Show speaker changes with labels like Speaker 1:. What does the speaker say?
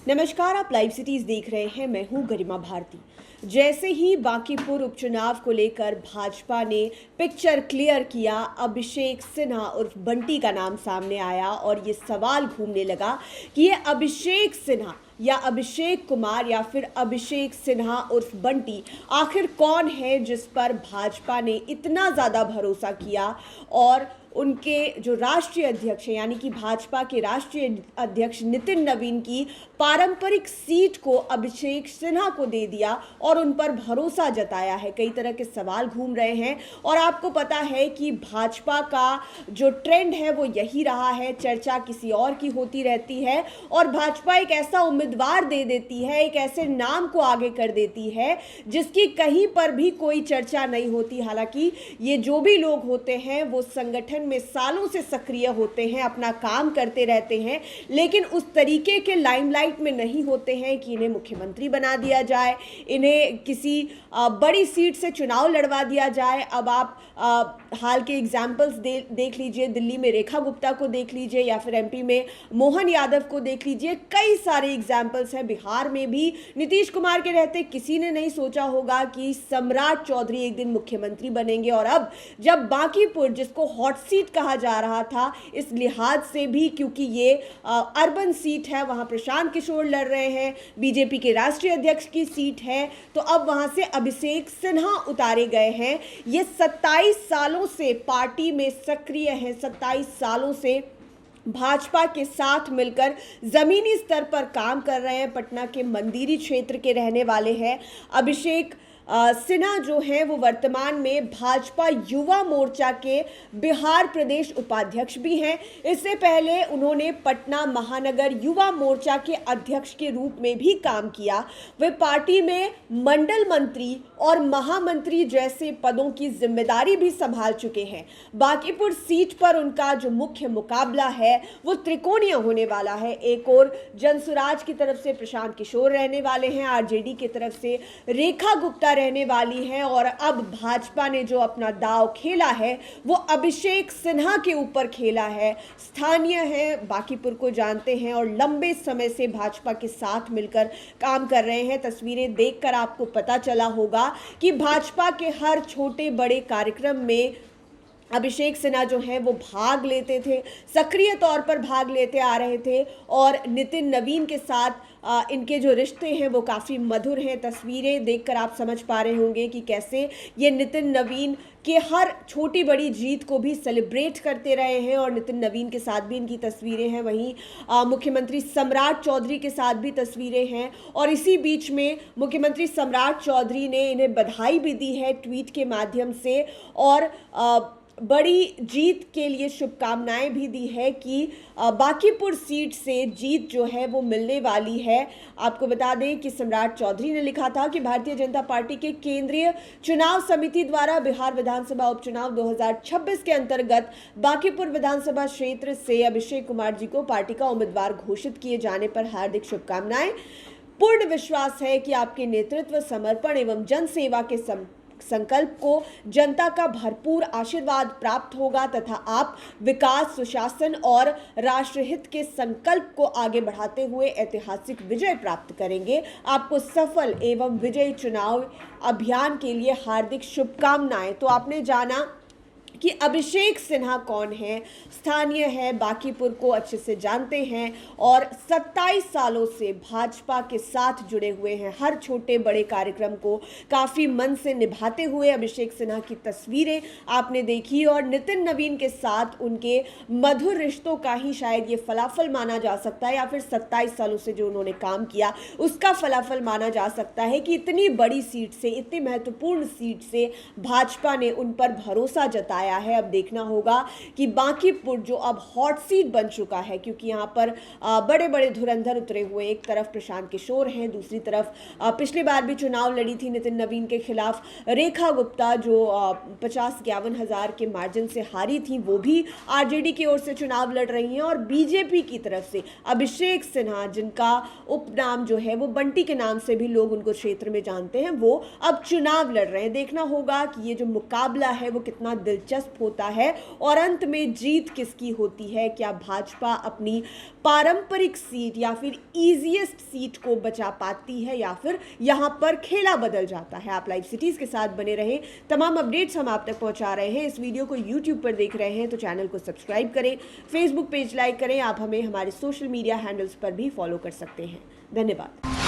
Speaker 1: नमस्कार, आप live cities देख रहे हैं। मैं हूं गरिमा भारती। जैसे ही बांकीपुर उपचुनाव को लेकर भाजपा ने पिक्चर क्लियर किया, अभिषेक सिन्हा उर्फ बंटी का नाम सामने आया और ये सवाल घूमने लगा कि ये अभिषेक सिन्हा या अभिषेक कुमार या फिर अभिषेक सिन्हा उर्फ बंटी आखिर कौन है जिस पर भाजपा ने इतना ज़्यादा भरोसा किया और उनके जो राष्ट्रीय अध्यक्ष हैं यानी कि भाजपा के राष्ट्रीय अध्यक्ष नितिन नवीन की पारंपरिक सीट को अभिषेक सिन्हा को दे दिया और उन पर भरोसा जताया है। कई तरह के सवाल घूम रहे हैं और आपको पता है कि भाजपा का जो ट्रेंड है वो यही रहा है, चर्चा किसी और की होती रहती है और भाजपा एक ऐसा उम्मीदवार दे देती है, एक ऐसे नाम को आगे कर देती है जिसकी कहीं पर भी कोई चर्चा नहीं होती। हालांकि ये जो भी लोग होते हैं वो संगठन में सालों से सक्रिय होते हैं, अपना काम करते रहते हैं, लेकिन उस तरीके के लाइमलाइट में नहीं होते हैं कि इन्हें मुख्यमंत्री बना दिया जाए, इन्हें किसी बड़ी सीट से चुनाव लड़वा दिया जाए। अब आप हाल के एग्जाम्पल्स देख लीजिए, दिल्ली में रेखा गुप्ता को देख लीजिए या फिर एमपी में मोहन यादव को देख लीजिए, कई सारे एग्जाम्पल्स हैं। बिहार में भी नीतीश कुमार के रहते किसी ने नहीं सोचा होगा कि सम्राट चौधरी एक दिन मुख्यमंत्री बनेंगे। और अब जब बांकीपुर, जिसको हॉट सीट कहा जा रहा था इस लिहाज से भी क्योंकि ये अर्बन सीट है, वहां प्रशांत किशोर लड़ रहे हैं, बीजेपी के राष्ट्रीय अध्यक्ष की सीट है, तो अब वहां से अभिषेक सिन्हा उतारे गए हैं। ये 27 सालों से पार्टी में सक्रिय हैं, 27 सालों से भाजपा के साथ मिलकर जमीनी स्तर पर काम कर रहे हैं, पटना के मंदिरी क्षेत्र के रहने वाले हैं। अभिषेक सिन्हा जो हैं वो वर्तमान में भाजपा युवा मोर्चा के बिहार प्रदेश उपाध्यक्ष भी हैं। इससे पहले उन्होंने पटना महानगर युवा मोर्चा के अध्यक्ष के रूप में भी काम किया। वे पार्टी में मंडल मंत्री और महामंत्री जैसे पदों की जिम्मेदारी भी संभाल चुके हैं। बांकीपुर सीट पर उनका जो मुख्य मुकाबला है वो त्रिकोणीय होने वाला है। एक और जनसुराज की तरफ से प्रशांत किशोर रहने वाले हैं, आरजेडी की तरफ से रेखा गुप्ता रहने वाली है और अब भाजपा ने जो अपना दांव खेला है वो अभिषेक सिन्हा के ऊपर खेला है। स्थानीय हैं, बांकीपुर को जानते हैं और लंबे समय से भाजपा के साथ मिलकर काम कर रहे हैं। तस्वीरें देखकर आपको पता चला होगा कि भाजपा के हर छोटे बड़े कार्यक्रम में अभिषेक सिन्हा जो हैं वो भाग लेते थे, सक्रिय तौर पर भाग लेते आ रहे थे और नितिन नवीन के साथ इनके जो रिश्ते हैं वो काफ़ी मधुर हैं। तस्वीरें देखकर आप समझ पा रहे होंगे कि कैसे ये नितिन नवीन के हर छोटी बड़ी जीत को भी सेलिब्रेट करते रहे हैं और नितिन नवीन के साथ भी इनकी तस्वीरें हैं। वहीं मुख्यमंत्री सम्राट चौधरी के साथ भी तस्वीरें हैं और इसी बीच में मुख्यमंत्री सम्राट चौधरी ने इन्हें बधाई भी दी है ट्वीट के माध्यम से और बड़ी जीत के लिए शुभकामनाएं भी दी है कि बांकीपुर सीट से जीत जो है वो मिलने वाली है। आपको बता दें कि सम्राट चौधरी ने लिखा था कि भारतीय जनता पार्टी के केंद्रीय चुनाव समिति द्वारा बिहार विधानसभा उपचुनाव 2026 के अंतर्गत बांकीपुर विधानसभा क्षेत्र से अभिषेक कुमार जी को पार्टी का उम्मीदवार घोषित किए जाने पर हार्दिक शुभकामनाएं। पूर्ण विश्वास है कि आपके नेतृत्व, समर्पण एवं जन सेवा के संकल्प को जनता का भरपूर आशीर्वाद प्राप्त होगा तथा आप विकास, सुशासन और राष्ट्रहित के संकल्प को आगे बढ़ाते हुए ऐतिहासिक विजय प्राप्त करेंगे। आपको सफल एवं विजयी चुनाव अभियान के लिए हार्दिक शुभकामनाएं। तो आपने जाना कि अभिषेक सिन्हा कौन है, स्थानीय है, बांकीपुर को अच्छे से जानते हैं और 27 सालों से भाजपा के साथ जुड़े हुए हैं। हर छोटे बड़े कार्यक्रम को काफ़ी मन से निभाते हुए अभिषेक सिन्हा की तस्वीरें आपने देखी और नितिन नवीन के साथ उनके मधुर रिश्तों का ही शायद ये फलाफल माना जा सकता है या फिर 27 सालों से जो उन्होंने काम किया उसका फलाफल माना जा सकता है कि इतनी बड़ी सीट से, इतनी महत्वपूर्ण सीट से भाजपा ने उन पर भरोसा जताया है। अब देखना होगा कि बांकीपुर जो अब हॉट सीट बन चुका है, क्योंकि यहाँ पर बड़े बड़े धुरंधर उतरे हुए, एक तरफ प्रशांत किशोर हैं, दूसरी तरफ पिछली बार भी चुनाव लड़ी थी नितिन नवीन के खिलाफ रेखा गुप्ता जो 50-51 हज़ार के मार्जिन से हारी थी, वो भी आरजेडी की ओर से चुनाव लड़ रही हैं और बीजेपी की तरफ से अभिषेक सिन्हा, जिनका उपनाम जो है वो बंटी के नाम से भी लोग उनको क्षेत्र में जानते हैं, वो अब चुनाव लड़ रहे हैं। देखना होगा कि ये जो मुकाबला है वो कितना दिलचस्प दिलचस्प होता है और अंत में जीत किसकी होती है। क्या भाजपा अपनी पारंपरिक सीट या फिर इजीएस्ट सीट को बचा पाती है या फिर यहां पर खेला बदल जाता है। आप लाइव सिटीज के साथ बने रहें, तमाम अपडेट्स हम आप तक पहुंचा रहे हैं। इस वीडियो को यूट्यूब पर देख रहे हैं तो चैनल को सब्सक्राइब करें, फेसबुक पेज लाइक करें। आप हमें हमारे सोशल मीडिया हैंडल्स पर भी फॉलो कर सकते हैं। धन्यवाद।